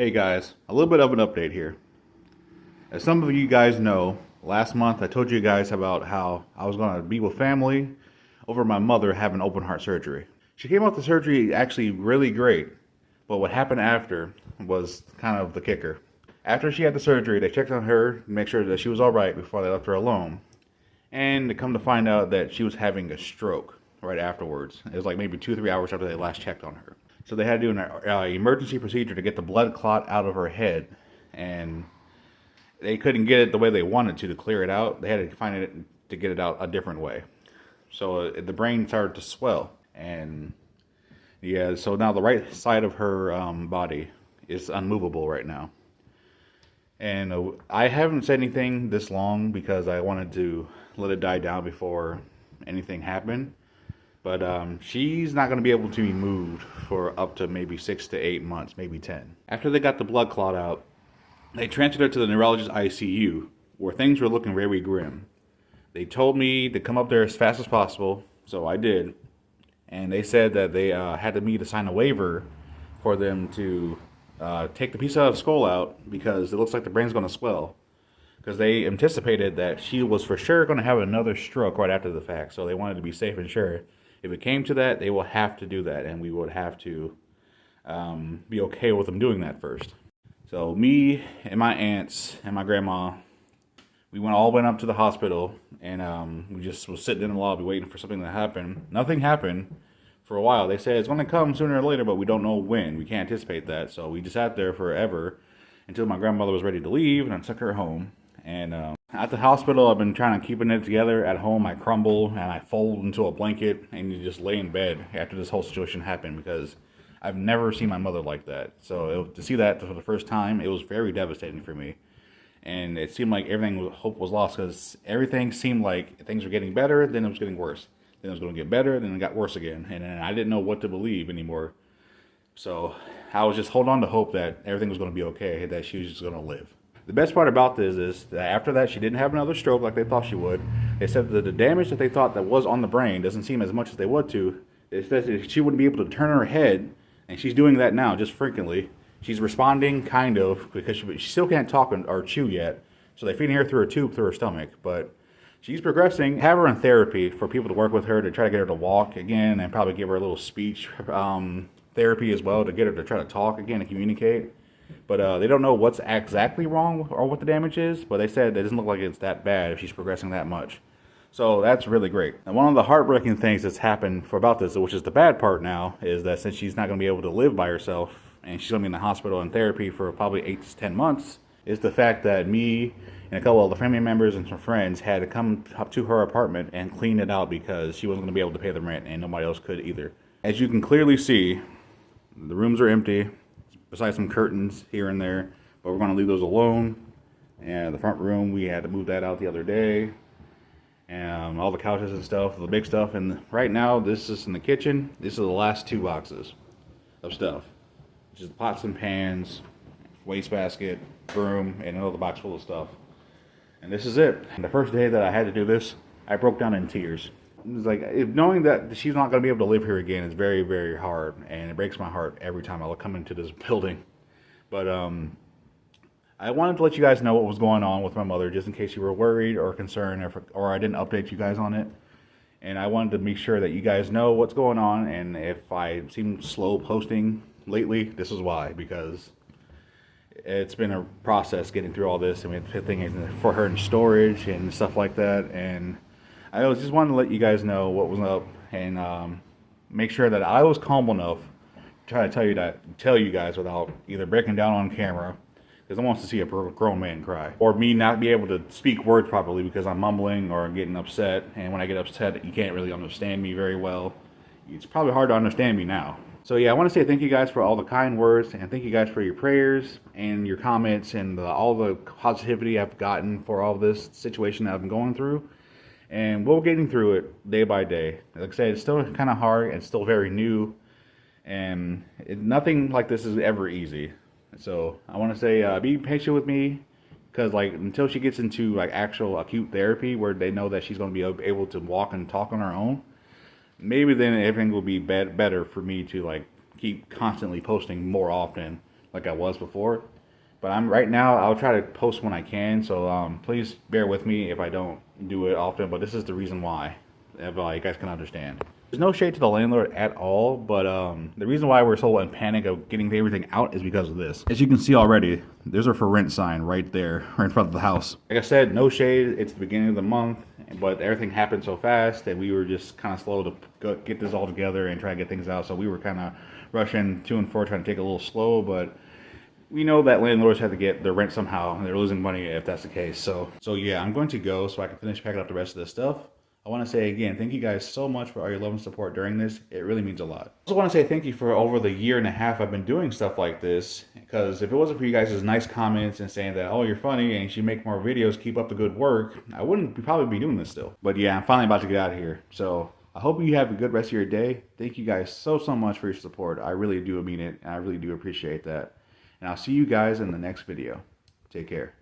Hey guys, a little bit of an update here. As some of you guys know, last month I told you guys about how I was going to be with family over my mother having open heart surgery. She came out the surgery actually really great, but what happened after was kind of the kicker. After she had the surgery, they checked on her to make sure that she was alright before they left her alone. And to come to find out that she was having a stroke right afterwards. It was like maybe 2 or 3 hours after they last checked on her. So they had to do an emergency procedure to get the blood clot out of her head, and they couldn't get it the way they wanted to clear it out. They had to find it to get it out a different way. So the brain started to swell, and yeah, so now the right side of her body is unmovable right now. And I haven't said anything this long because I wanted to let it die down before anything happened. But she's not going to be able to be moved for up to maybe 6 to 8 months, maybe 10. After they got the blood clot out, they transferred her to the neurologist ICU, where things were looking very grim. They told me to come up there as fast as possible, so I did. And they said that they had me to sign a waiver for them to take the piece of the skull out because it looks like the brain's going to swell. Because they anticipated that she was for sure going to have another stroke right after the fact, so they wanted to be safe and sure. If it came to that, they will have to do that, and we would have to be okay with them doing that first. So me and my aunts and my grandma, we all went up to the hospital, and we just was sitting in the lobby waiting for something to happen. Nothing happened for a while. They said it's going to come sooner or later, but we don't know when. We can't anticipate that. So we just sat there forever until my grandmother was ready to leave, and I took her home. And at the hospital, I've been trying to keeping it together. At home, I crumble and I fold into a blanket and you just lay in bed after this whole situation happened because I've never seen my mother like that. So to see that for the first time, it was very devastating for me. And it seemed like hope was lost because everything seemed like things were getting better, then it was getting worse. Then it was going to get better, then it got worse again. And then I didn't know what to believe anymore. So I was just holding on to hope that everything was going to be okay, that she was just going to live. The best part about this is that after that, she didn't have another stroke like they thought she would. They said that the damage that they thought that was on the brain doesn't seem as much as they would to. They said that she wouldn't be able to turn her head, and she's doing that now, just frequently. She's responding, kind of, because she still can't talk or chew yet. So they're feeding her through a tube through her stomach. But she's progressing. Have her in therapy for people to work with her to try to get her to walk again, and probably give her a little speech therapy as well to get her to try to talk again and communicate. But they don't know what's exactly wrong or what the damage is, but they said it doesn't look like it's that bad if she's progressing that much. So that's really great. And one of the heartbreaking things that's happened about this, which is the bad part now, is that since she's not going to be able to live by herself, and she's going to be in the hospital in therapy for probably 8 to 10 months, is the fact that me and a couple of the family members and some friends had to come up to her apartment and clean it out because she wasn't going to be able to pay the rent, and nobody else could either. As you can clearly see, the rooms are empty, besides some curtains here and there, but we're going to leave those alone. And the front room, we had to move that out the other day. And all the couches and stuff, the big stuff. And right now, this is in the kitchen. This is the last 2 boxes of stuff, which is the pots and pans, wastebasket, broom, and another box full of stuff. And this is it. And the first day that I had to do this, I broke down in tears. It's like, knowing that she's not going to be able to live here again is very, very hard, and it breaks my heart every time I come into this building. But I wanted to let you guys know what was going on with my mother, just in case you were worried or concerned, or I didn't update you guys on it. And I wanted to make sure that you guys know what's going on, and if I seem slow posting lately, this is why, because it's been a process getting through all this, and we had to put things for her in storage and stuff like that, and I just wanted to let you guys know what was up and make sure that I was calm enough to try to tell you guys without either breaking down on camera, because I want to see a grown man cry, or me not be able to speak words properly because I'm mumbling or getting upset, and when I get upset you can't really understand me very well. It's probably hard to understand me now. So yeah, I want to say thank you guys for all the kind words, and thank you guys for your prayers and your comments and all the positivity I've gotten for all this situation that I've been going through. And we're getting through it day by day. Like I said, it's still kind of hard and still very new. And nothing like this is ever easy. So I want to say be patient with me. Because until she gets into actual acute therapy where they know that she's going to be able to walk and talk on her own, maybe then everything will be better for me to keep constantly posting more often like I was before. But I'm right now, I'll try to post when I can, so please bear with me if I don't do it often, but this is the reason why, if you guys can understand. There's no shade to the landlord at all, but the reason why we're so in panic of getting everything out is because of this. As you can see already, there's a for rent sign right there, right in front of the house. Like I said, no shade, it's the beginning of the month, but everything happened so fast that we were just kind of slow to get this all together and try to get things out, so we were kind of rushing to and fro, trying to take it a little slow, but we know that landlords have to get their rent somehow, and they're losing money if that's the case. So yeah, I'm going to go so I can finish packing up the rest of this stuff. I want to say again, thank you guys so much for all your love and support during this. It really means a lot. I also want to say thank you for over the year and a half I've been doing stuff like this, because if it wasn't for you guys' nice comments and saying that, oh, you're funny and you should make more videos, keep up the good work, I wouldn't probably be doing this still. But yeah, I'm finally about to get out of here. So I hope you have a good rest of your day. Thank you guys so much for your support. I really do mean it, and I really do appreciate that. And I'll see you guys in the next video. Take care.